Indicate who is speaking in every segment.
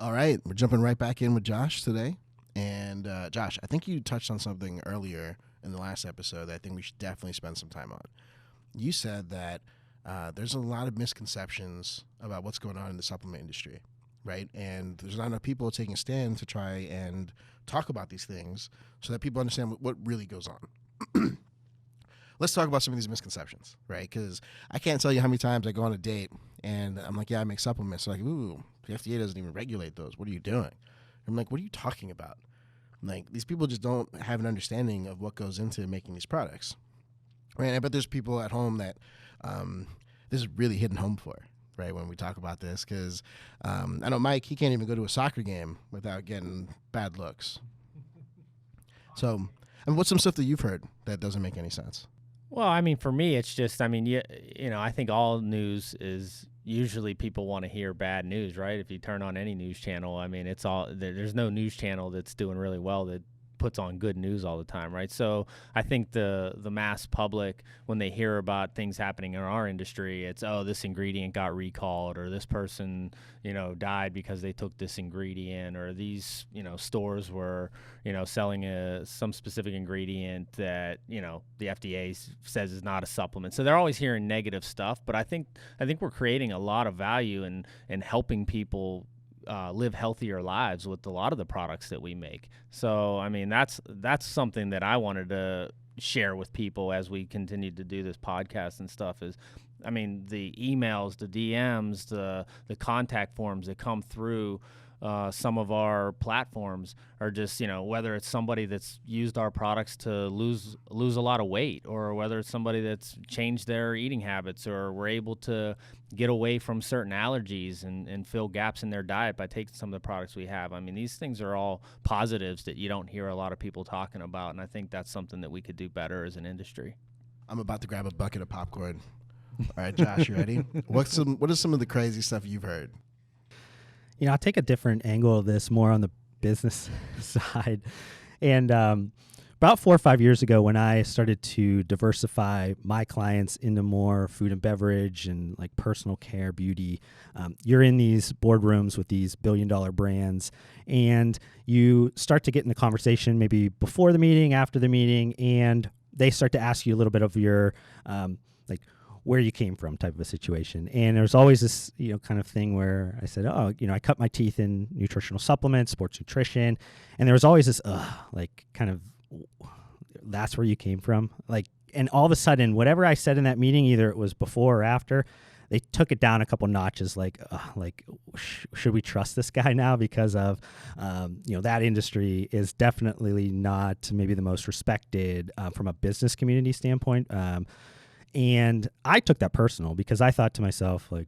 Speaker 1: All right, we're jumping right back in with Josh today. And Josh, I think you touched on something earlier in the last episode that I think we should definitely spend some time on. You said that there's a lot of misconceptions about what's going on in the supplement industry, right? And there's not enough people taking a stand to try and talk about these things so that people understand what really goes on. Let's talk about some of these misconceptions, right? Because I can't tell you how many times I go on a date and I'm like, yeah, I make supplements. They're like, ooh, the FDA doesn't even regulate those. What are you doing? I'm like, what are you talking about? Like, these people just don't have an understanding of what goes into making these products, right? I bet there's people at home that this is really hitting home for, right, when we talk about this. Because I know Mike, he can't even go to a soccer game without getting bad looks. So, I mean, what's some stuff that you've heard that doesn't make any sense?
Speaker 2: Well, I mean, for me, it's just, I mean, you know, I think all news is usually people want to hear bad news, right? If you turn on any news channel, I mean, it's all, there's no news channel that's doing really well that puts on good news all the time, right? So I think the mass public, when they hear about things happening in our industry, it's, oh, this ingredient got recalled, or this person, you know, died because they took this ingredient, or these, you know, stores were, you know, selling some specific ingredient that, you know, the FDA says is not a supplement. So they're always hearing negative stuff, but I think we're creating a lot of value in helping people live healthier lives with a lot of the products that we make. So, I mean, that's something that I wanted to share with people as we continue to do this podcast and stuff is, I mean, the emails, the DMs, the contact forms that come through some of our platforms are just, you know, whether it's somebody that's used our products to lose a lot of weight, or whether it's somebody that's changed their eating habits, or we're able to get away from certain allergies and fill gaps in their diet by taking some of the products we have. I mean, these things are all positives that you don't hear a lot of people talking about, and I think that's something that we could do better as an industry.
Speaker 1: I'm about to grab a bucket of popcorn. All right, Josh, you ready? What is some of the crazy stuff you've heard?
Speaker 3: You know, I'll take a different angle of this, more on the business side. And about 4 or 5 years ago, when I started to diversify my clients into more food and beverage and like personal care, beauty, you're in these boardrooms with these billion-dollar brands, and you start to get in a conversation maybe before the meeting, after the meeting, and they start to ask you a little bit of your like where you came from type of a situation. And there's always this, you know, kind of thing where I said, oh, you know, I cut my teeth in nutritional supplements, sports nutrition. And there was always this, like kind of, that's where you came from. Like, and all of a sudden, whatever I said in that meeting, either it was before or after, they took it down a couple notches. Like should we trust this guy now? Because of, you know, that industry is definitely not maybe the most respected from a business community standpoint. And I took that personal because I thought to myself, like,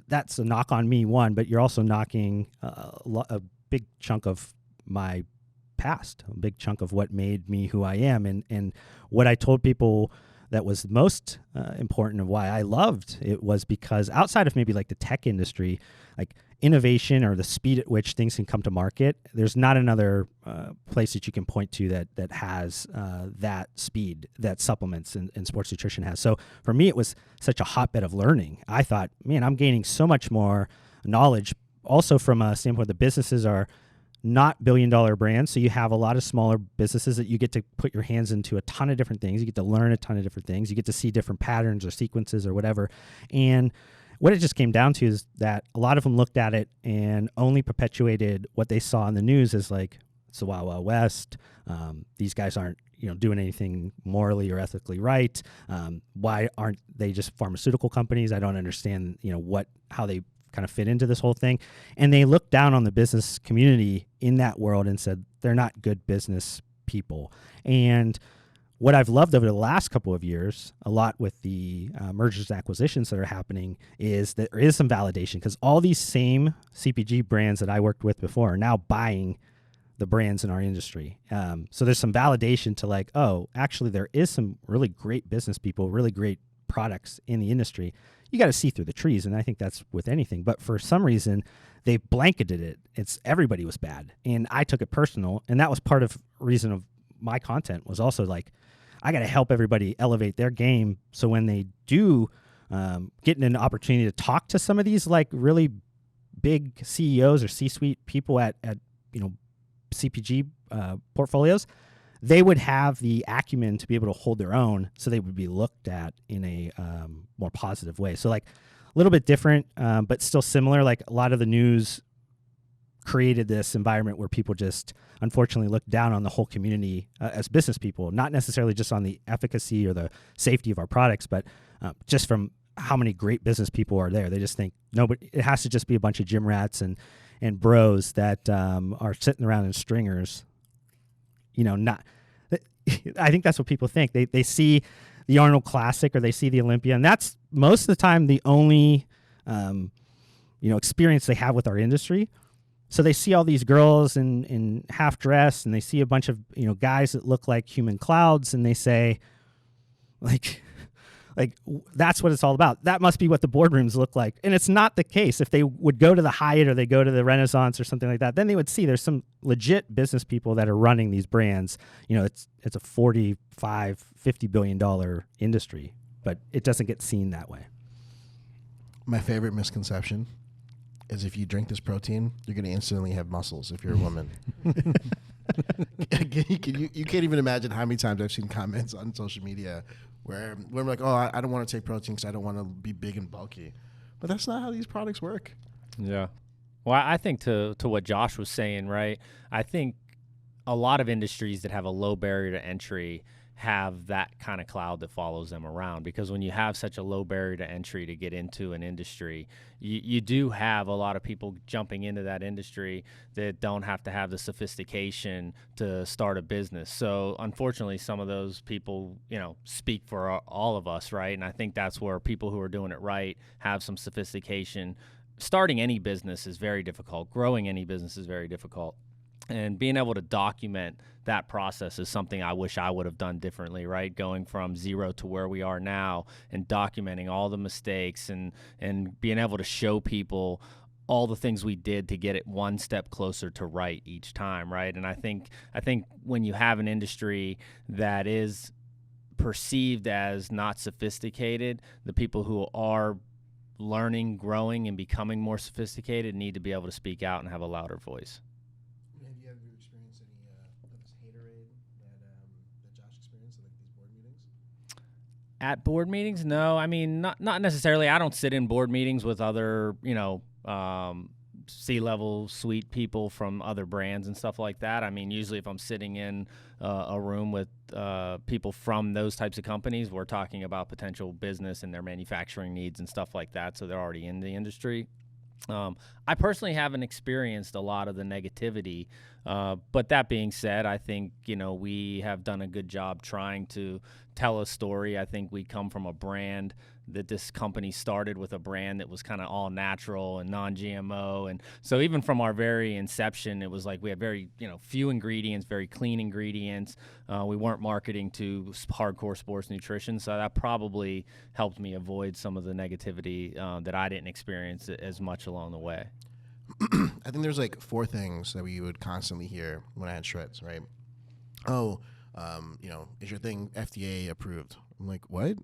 Speaker 3: that's a knock on me, one, but you're also knocking a big chunk of my past, a big chunk of what made me who I am. And what I told people that was most important of why I loved it was because outside of maybe like the tech industry, like innovation or the speed at which things can come to market, there's not another place that you can point to that has that speed that supplements and sports nutrition has. So for me, it was such a hotbed of learning. I thought, man, I'm gaining so much more knowledge. Also from a standpoint, the businesses are not billion-dollar brands, so you have a lot of smaller businesses that you get to put your hands into a ton of different things. You get to learn a ton of different things. You get to see different patterns or sequences or whatever. And what it just came down to is that a lot of them looked at it and only perpetuated what they saw in the news as like, it's the Wild Wild West. These guys aren't, you know, doing anything morally or ethically right. Why aren't they just pharmaceutical companies? I don't understand, you know, how they kind of fit into this whole thing. And they looked down on the business community in that world and said, they're not good business people. And what I've loved over the last couple of years, a lot with the mergers and acquisitions that are happening, is that there is some validation because all these same CPG brands that I worked with before are now buying the brands in our industry. So there's some validation to like, oh, actually there is some really great business people, really great products in the industry. You got to see through the trees, and I think that's with anything. But for some reason, they blanketed it. Everybody was bad, and I took it personal, and that was part of reason of my content was also like, I got to help everybody elevate their game, so when they do get an opportunity to talk to some of these like really big CEOs or C-suite people at CPG portfolios, they would have the acumen to be able to hold their own, so they would be looked at in a more positive way. So like a little bit different, but still similar. Like a lot of the news created this environment where people just unfortunately look down on the whole community as business people, not necessarily just on the efficacy or the safety of our products, but just from how many great business people are there. They just think it has to just be a bunch of gym rats and bros that are sitting around in stringers. I think that's what people think. They see the Arnold Classic or they see the Olympia, and that's most of the time the only experience they have with our industry. So they see all these girls in half dress, and they see a bunch of guys that look like human clouds, and they say, like that's what it's all about. That must be what the boardrooms look like. And it's not the case. If they would go to the Hyatt or they go to the Renaissance or something like that, then they would see there's some legit business people that are running these brands. It's a $45, $50 billion industry, but it doesn't get seen that way.
Speaker 1: My favorite misconception is if you drink this protein, you're going to instantly have muscles if you're a woman. You can't even imagine how many times I've seen comments on social media where we're like, oh, I don't want to take protein because I don't want to be big and bulky. But that's not how these products work.
Speaker 2: Yeah. Well, I think to what Josh was saying, right, I think a lot of industries that have a low barrier to entry have that kind of cloud that follows them around, because when you have such a low barrier to entry to get into an industry, you do have a lot of people jumping into that industry that don't have to have the sophistication to start a business. So unfortunately, some of those people, speak for all of us, right? And I think that's where people who are doing it right have some sophistication. Starting any business is very difficult. Growing any business is very difficult. And being able to document that process is something I wish I would have done differently, right? Going from zero to where we are now and documenting all the mistakes and being able to show people all the things we did to get it one step closer to right each time, right? And I think when you have an industry that is perceived as not sophisticated, the people who are learning, growing, and becoming more sophisticated need to be able to speak out and have a louder voice. At board meetings, no. I mean, not necessarily. I don't sit in board meetings with other, C-level suite people from other brands and stuff like that. I mean, usually if I'm sitting in a room with people from those types of companies, we're talking about potential business and their manufacturing needs and stuff like that, so they're already in the industry. I personally haven't experienced a lot of the negativity, but that being said, I think, we have done a good job trying to tell a story. I think we come from a brand that this company started with, a brand that was kind of all natural and non-GMO. And so even from our very inception, it was like we had very, few ingredients, very clean ingredients. We weren't marketing to hardcore sports nutrition. So that probably helped me avoid some of the negativity that I didn't experience as much along the way.
Speaker 1: I think there's like 4 things that we would constantly hear when I had shreds, right? Oh, is your thing FDA approved? I'm like, what?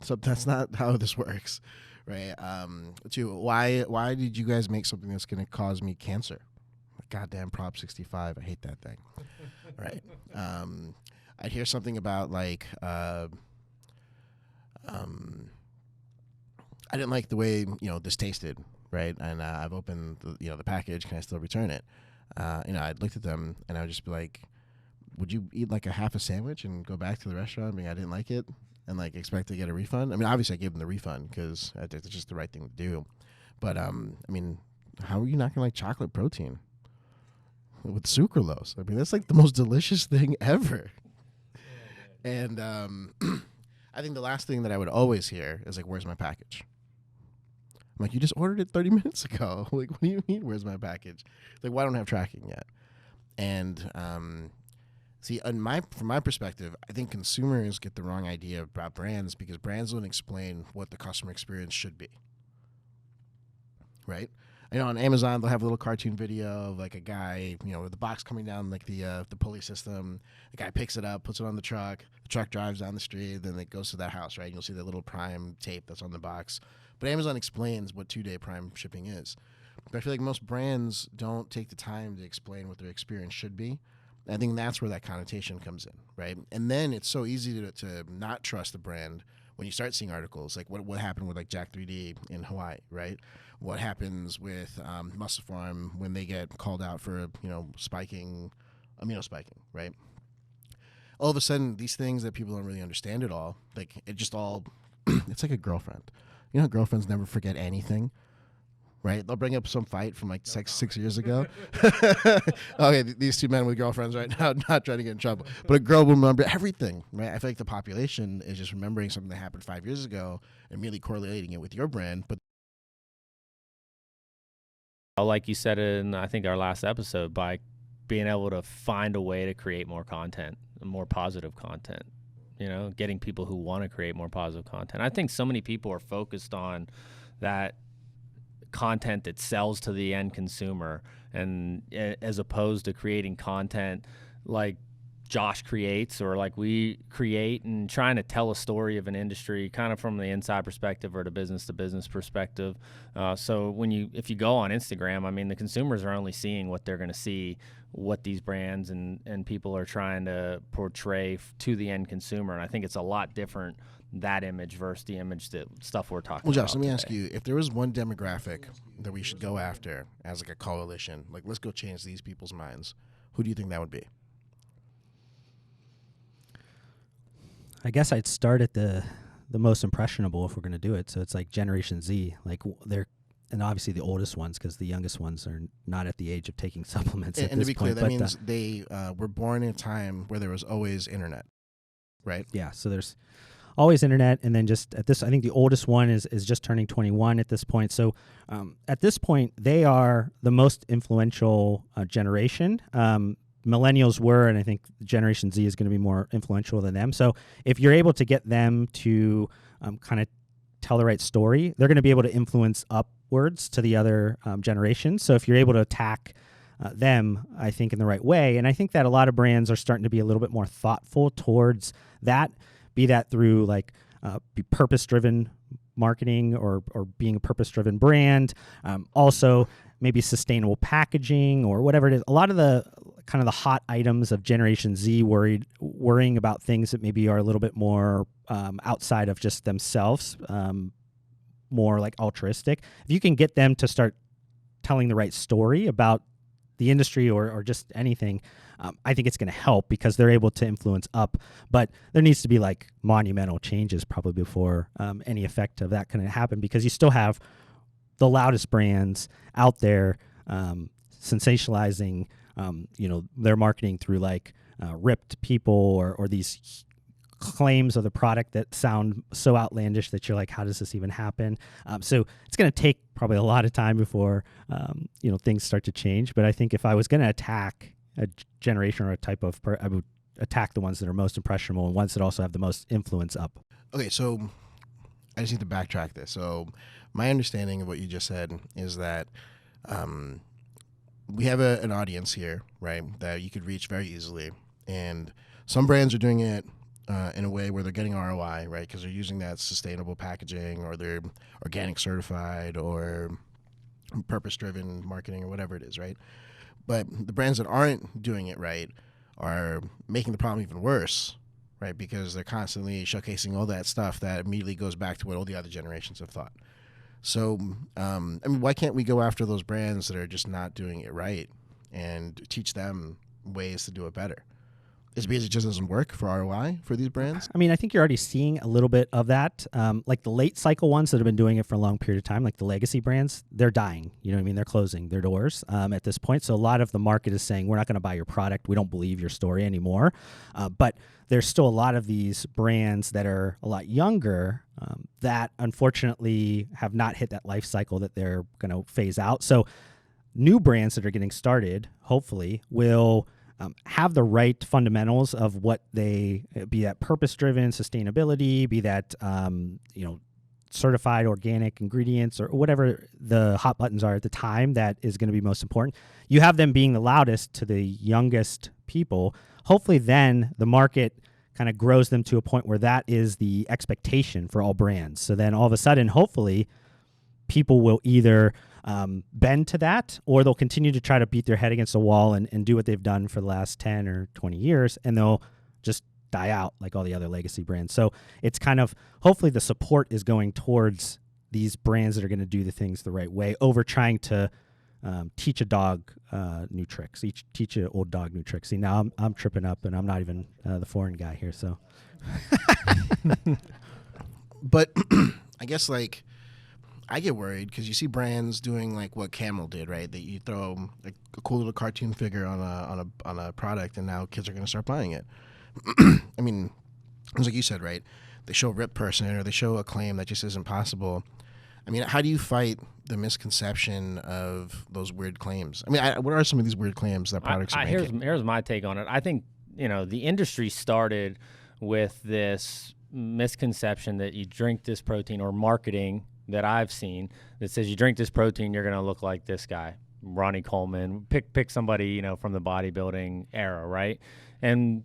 Speaker 1: So that's not how this works, right? 2, why did you guys make something that's going to cause me cancer? Goddamn Prop 65, I hate that thing, right? I'd hear something about like, I didn't like the way this tasted, right? And I've opened the package. Can I still return it? I looked at them and I would just be like, would you eat like a half a sandwich and go back to the restaurant and be, I didn't like it, and like expect to get a refund? I mean, obviously I gave them the refund because it's just the right thing to do. But I mean, how are you not gonna like chocolate protein with sucralose? I mean, that's like the most delicious thing ever. And I think the last thing that I would always hear is like, where's my package? I'm like, you just ordered it 30 minutes ago. Like, what do you mean, where's my package? Like, why don't I have tracking yet? And see, from my perspective, I think consumers get the wrong idea about brands because brands don't explain what the customer experience should be, right? On Amazon, they'll have a little cartoon video of like a guy, with the box coming down like the pulley system. The guy picks it up, puts it on the truck drives down the street, then it goes to that house, right? You'll see that little Prime tape that's on the box. But Amazon explains what 2-day Prime shipping is. But I feel like most brands don't take the time to explain what their experience should be. And I think that's where that connotation comes in, right? And then it's so easy to not trust the brand when you start seeing articles like what happened with like Jack 3D in Hawaii, right? What happens with Muscle Farm when they get called out for spiking, amino spiking, right? All of a sudden, these things that people don't really understand at all, like it just all, it's like a girlfriend. You know, girlfriends never forget anything, right? They'll bring up some fight from like six years ago. Okay, these two men with girlfriends right now, not trying to get in trouble, but a girl will remember everything, right? I feel like the population is just remembering something that happened 5 years ago and really correlating it with your brand, but
Speaker 2: like you said in, I think, our last episode, by being able to find a way to create more content, more positive content, getting people who want to create more positive content. I think so many people are focused on that content that sells to the end consumer, and as opposed to creating content like Josh creates or like we create, and trying to tell a story of an industry kind of from the inside perspective or the business to business perspective. So if you go on Instagram, I mean, the consumers are only seeing what they're going to see, what these brands and people are trying to portray to the end consumer. And I think it's a lot different, that image versus the image that stuff we're talking about.
Speaker 1: Well, Josh, let me ask you, if there was one demographic that we should go after as like a coalition, like let's go change these people's minds, who do you think that would be?
Speaker 3: I guess I'd start at the most impressionable if we're going to do it. So it's like Generation Z, like and obviously the oldest ones, because the youngest ones are not at the age of taking supplements at this point.
Speaker 1: And to be clear, that means they were born in a time where there was always internet, right?
Speaker 3: Yeah, so there's always internet, and then just at this, I think the oldest one is just turning 21 at this point. So at this point, they are the most influential generation. Millennials were, and I think Generation Z is going to be more influential than them. So if you're able to get them to kind of tell the right story, they're going to be able to influence upwards to the other generations. So if you're able to attack them, I think, in the right way, and I think that a lot of brands are starting to be a little bit more thoughtful towards that, be that through like be purpose-driven marketing or being a purpose-driven brand. Also, maybe sustainable packaging or whatever it is. A lot of the kind of the hot items of Generation Z worrying about things that maybe are a little bit more outside of just themselves, more like altruistic. If you can get them to start telling the right story about the industry or just anything, I think it's going to help because they're able to influence up. But there needs to be like monumental changes probably before any effect of that can happen, because you still have the loudest brands out there sensationalizing their marketing through like ripped people or these claims of the product that sound so outlandish that you're like, how does this even happen? So it's going to take probably a lot of time before things start to change. But I think if I was going to attack a generation or a type of I would attack the ones that are most impressionable and ones that also have the most influence up.
Speaker 1: Okay, so I just need to backtrack this. So my understanding of what you just said is that we have an audience here, right, that you could reach very easily. And some brands are doing it in a way where they're getting ROI, right, because they're using that sustainable packaging, or they're organic certified, or purpose-driven marketing, or whatever it is, right? But the brands that aren't doing it right are making the problem even worse, right, because they're constantly showcasing all that stuff that immediately goes back to what all the other generations have thought. So, why can't we go after those brands that are just not doing it right and teach them ways to do it better? Is it because it just doesn't work for ROI for these brands?
Speaker 3: I mean, I think you're already seeing a little bit of that. Like the late cycle ones that have been doing it for a long period of time, like the legacy brands, they're dying. You know what I mean? They're closing their doors at this point. So a lot of the market is saying, we're not going to buy your product. We don't believe your story anymore. But there's still a lot of these brands that are a lot younger that unfortunately have not hit that life cycle that they're going to phase out. So new brands that are getting started, hopefully, will have the right fundamentals of what they, be that purpose-driven sustainability, be that certified organic ingredients, or whatever the hot buttons are at the time that is going to be most important. You have them being the loudest to the youngest people. Hopefully then the market kind of grows them to a point where that is the expectation for all brands. So then all of a sudden, hopefully, people will either bend to that, or they'll continue to try to beat their head against a wall and do what they've done for the last 10 or 20 years, and they'll just die out like all the other legacy brands. So it's kind of, hopefully the support is going towards these brands that are going to do the things the right way over trying to teach a dog new tricks, teach an old dog new tricks. See, now I'm tripping up, and I'm not even the foreign guy here, so.
Speaker 1: But I guess, like, I get worried because you see brands doing like what Camel did, right? That you throw like a cool little cartoon figure on a product, and now kids are going to start buying it. I mean, it's like you said, right? They show a ripped person, or they show a claim that just isn't possible. I mean, how do you fight the misconception of those weird claims? I mean, what are some of these weird claims that products are making?
Speaker 2: Here's my take on it. I think, the industry started with this misconception that you drink this protein, or marketing that I've seen that says you drink this protein, you're going to look like this guy, Ronnie Coleman. Pick somebody, from the bodybuilding era, right? And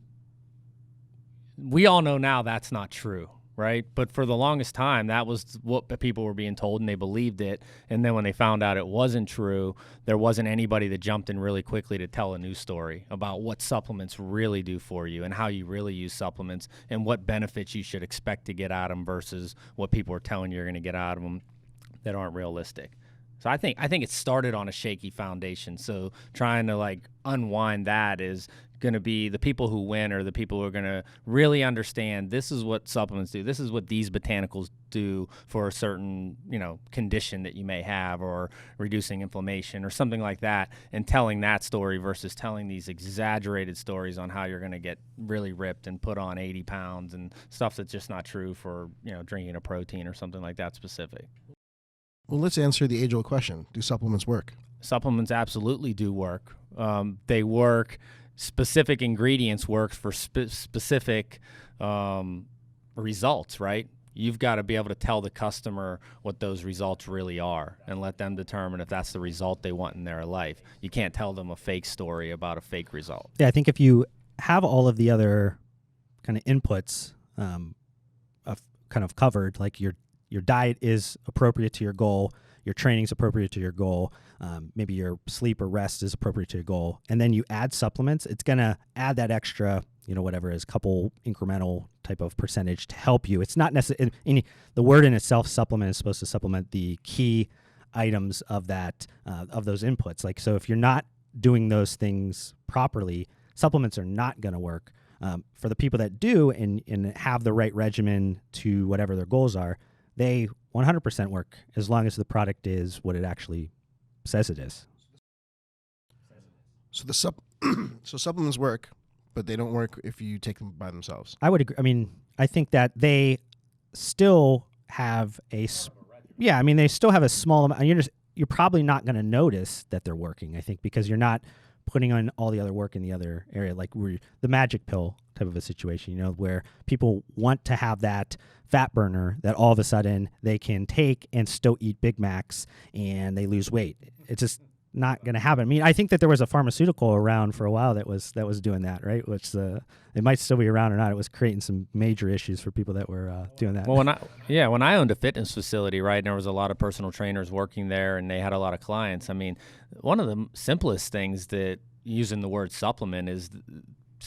Speaker 2: we all know now that's not true, right? But for the longest time, that was what people were being told, and they believed it. And then when they found out it wasn't true, there wasn't anybody that jumped in really quickly to tell a new story about what supplements really do for you and how you really use supplements and what benefits you should expect to get out of them versus what people are telling you you're going to get out of them that aren't realistic. So I think it started on a shaky foundation. So trying to like unwind that is going to be the people who win, or the people who are going to really understand this is what supplements do. This is what these botanicals do for a certain, condition that you may have, or reducing inflammation or something like that, and telling that story versus telling these exaggerated stories on how you're going to get really ripped and put on 80 pounds and stuff that's just not true for, drinking a protein or something like that specific.
Speaker 1: Well, let's answer the age-old question. Do supplements work?
Speaker 2: Supplements absolutely do work. They work. Specific ingredients work for specific results, right? You've got to be able to tell the customer what those results really are and let them determine if that's the result they want in their life. You can't tell them a fake story about a fake result.
Speaker 3: Yeah, I think if you have all of the other kind of inputs kind of covered, like your diet is appropriate to your goal, your training is appropriate to your goal, maybe your sleep or rest is appropriate to your goal, and then you add supplements, it's going to add that extra, whatever it is, couple incremental type of percentage to help you. It's not necessarily, the word in itself, supplement, is supposed to supplement the key items of that, of those inputs. Like, so if you're not doing those things properly, supplements are not going to work. For the people that do and have the right regimen to whatever their goals are, they 100% work as long as the product is what it actually says it is.
Speaker 1: So so supplements work, but they don't work if you take them by themselves.
Speaker 3: I would agree. I mean, I think that they still have they still have a small amount. You're probably not going to notice that they're working, I think, because you're not putting on all the other work in the other area, like the magic pill type of a situation, where people want to have that fat burner that all of a sudden they can take and still eat Big Macs and they lose weight. It's just not going to happen. I mean, I think that there was a pharmaceutical around for a while that was doing that, right? Which it might still be around or not. It was creating some major issues for people that were doing that.
Speaker 2: Well, when I owned a fitness facility, right, and there was a lot of personal trainers working there, and they had a lot of clients. I mean, one of the simplest things that using the word supplement is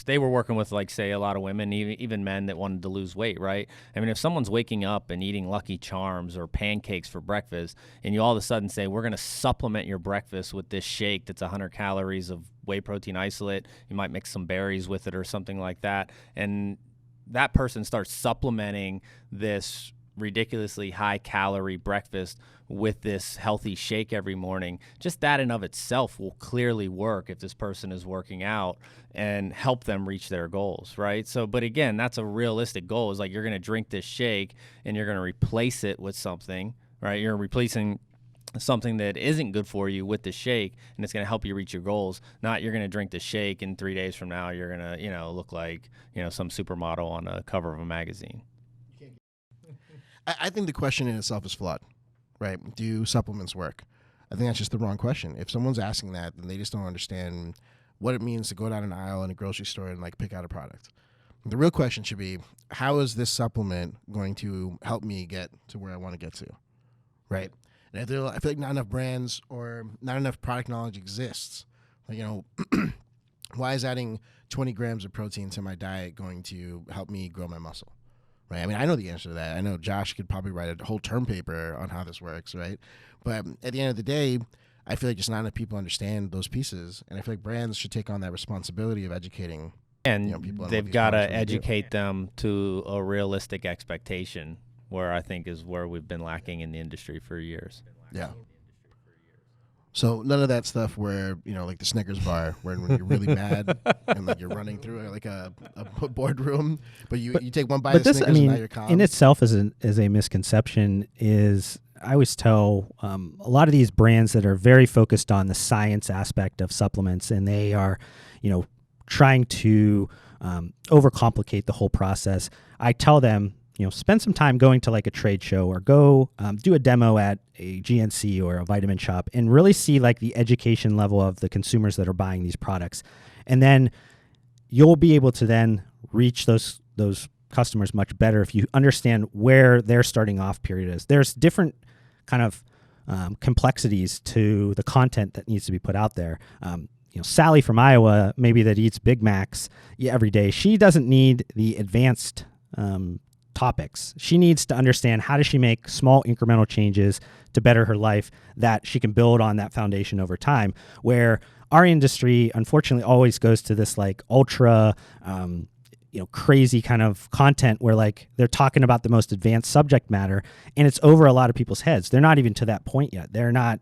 Speaker 2: they were working with, like, say, a lot of women, even men that wanted to lose weight, right? I mean, if someone's waking up and eating Lucky Charms or pancakes for breakfast, and you all of a sudden say, we're going to supplement your breakfast with this shake that's 100 calories of whey protein isolate, you might mix some berries with it or something like that, and that person starts supplementing this ridiculously high calorie breakfast with this healthy shake every morning, just that in of itself will clearly work if this person is working out and help them reach their goals, right? So, but again, that's a realistic goal, is like you're going to drink this shake and you're going to replace it with something, right? You're replacing something that isn't good for you with the shake, and it's going to help you reach your goals. Not you're going to drink the shake and 3 days from now you're going to, look like, some supermodel on a cover of a magazine.
Speaker 1: I think the question in itself is flawed, right? Do supplements work? I think that's just the wrong question. If someone's asking that, then they just don't understand what it means to go down an aisle in a grocery store and pick out a product. The real question should be, how is this supplement going to help me get to where I want to get to, right? And I feel like not enough brands or not enough product knowledge exists. Like, why is adding 20 grams of protein to my diet going to help me grow my muscle? Right? I mean, I know the answer to that. I know Josh could probably write a whole term paper on how this works, right? But at the end of the day, I feel like just not enough people understand those pieces, and I feel like brands should take on that responsibility of educating.
Speaker 2: And
Speaker 1: people
Speaker 2: they've got to educate them to a realistic expectation, where I think is where we've been lacking in the industry for years.
Speaker 1: Yeah. So none of that stuff where, like the Snickers bar, where when you're really mad and like you're running through like a boardroom, but you take one bite of Snickers and now you're calm.
Speaker 3: In itself is a misconception. Is I always tell a lot of these brands that are very focused on the science aspect of supplements, and they are, trying to overcomplicate the whole process. I tell them, spend some time going to like a trade show or go do a demo at a GNC or a vitamin shop and really see like the education level of the consumers that are buying these products. And then you'll be able to then reach those customers much better if you understand where their starting off period is. There's different kind of complexities to the content that needs to be put out there. Sally from Iowa, maybe that eats Big Macs every day, she doesn't need the advanced topics. She needs to understand how does she make small incremental changes to better her life that she can build on that foundation over time, where our industry unfortunately always goes to this like ultra crazy kind of content where like they're talking about the most advanced subject matter and it's over a lot of people's heads. They're not even to that point yet. They're not,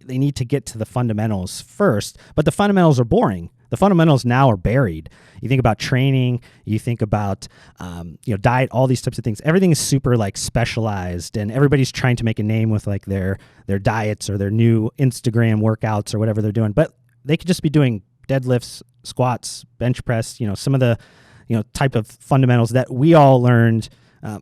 Speaker 3: they need to get to the fundamentals first, but the fundamentals are boring. The fundamentals now are buried. You think about training, you think about, diet, all these types of things. Everything is super like specialized, and everybody's trying to make a name with like their diets or their new Instagram workouts or whatever they're doing. But they could just be doing deadlifts, squats, bench press, some of the, type of fundamentals that we all learned,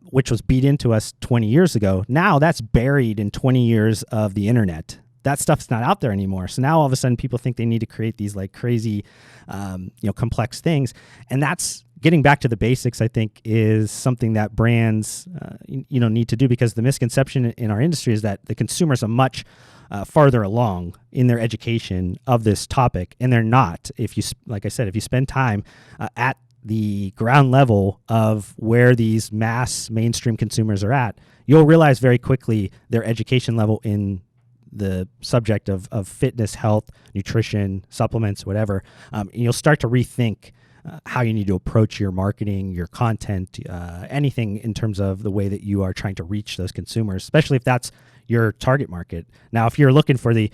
Speaker 3: which was beat into us 20 years ago. Now that's buried in 20 years of the internet. That stuff's not out there anymore. So now all of a sudden people think they need to create these like crazy, complex things. And that's getting back to the basics, I think, is something that brands, need to do, because the misconception in our industry is that the consumers are much farther along in their education of this topic. And they're not. If you, like I said, if you spend time at the ground level of where these mass mainstream consumers are at, you'll realize very quickly their education level in the subject of fitness, health, nutrition, supplements, whatever. And you'll start to rethink how you need to approach your marketing, your content, anything in terms of the way that you are trying to reach those consumers, especially if that's your target market. Now, if you're looking for the,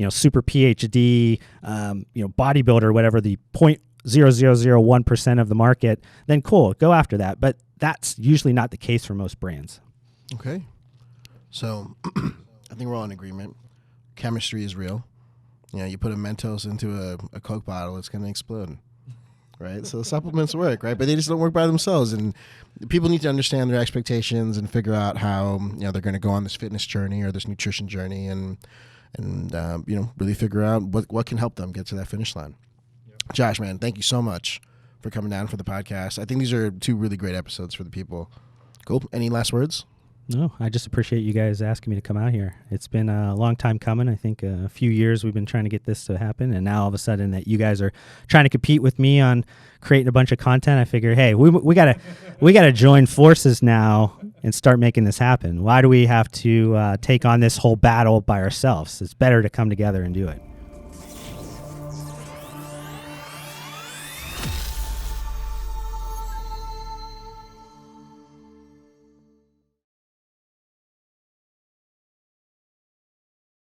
Speaker 3: super PhD, bodybuilder, whatever, the 0.0001% of the market, then cool, go after that. But that's usually not the case for most brands.
Speaker 1: Okay. So I think we're all in agreement. Chemistry is real. You put a Mentos into a Coke bottle, it's going to explode, right? So supplements work, right? But they just don't work by themselves. And people need to understand their expectations and figure out how, they're going to go on this fitness journey or this nutrition journey and really figure out what can help them get to that finish line. Yep. Josh, man, thank you so much for coming down for the podcast. I think these are 2 really great episodes for the people. Cool. Any last words?
Speaker 3: No, I just appreciate you guys asking me to come out here. It's been a long time coming. I think a few years we've been trying to get this to happen, and now all of a sudden that you guys are trying to compete with me on creating a bunch of content, I figure, hey, we gotta join forces now and start making this happen. Why do we have to take on this whole battle by ourselves? It's better to come together and do it.